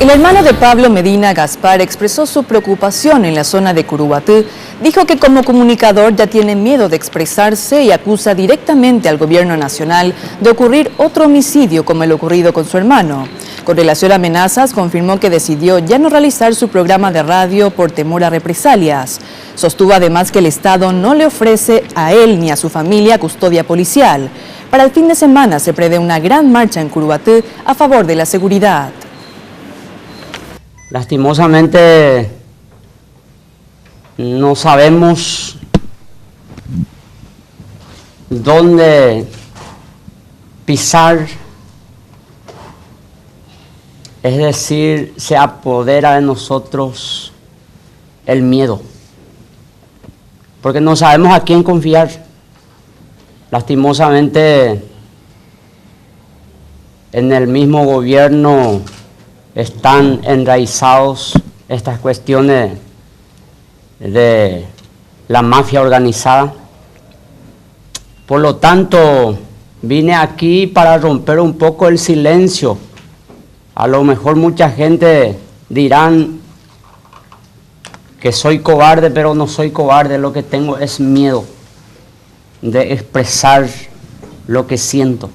El hermano de Pablo Medina, Gaspar, expresó su preocupación en la zona de Curuguatí. Dijo que como comunicador ya tiene miedo de expresarse y acusa directamente al gobierno nacional de ocurrir otro homicidio como el ocurrido con su hermano. Con relación a amenazas, confirmó que decidió ya no realizar su programa de radio por temor a represalias. Sostuvo además que el Estado no le ofrece a él ni a su familia custodia policial. Para el fin de semana se prevé una gran marcha en Curuguatí a favor de la seguridad. Lastimosamente no sabemos dónde pisar, es decir, se apodera de nosotros el miedo, porque no sabemos a quién confiar. Lastimosamente en el mismo gobierno están enraizados estas cuestiones de la mafia organizada. Por lo tanto, vine aquí para romper un poco el silencio. A lo mejor mucha gente dirán que soy cobarde, pero no soy cobarde. Lo que tengo es miedo de expresar lo que siento.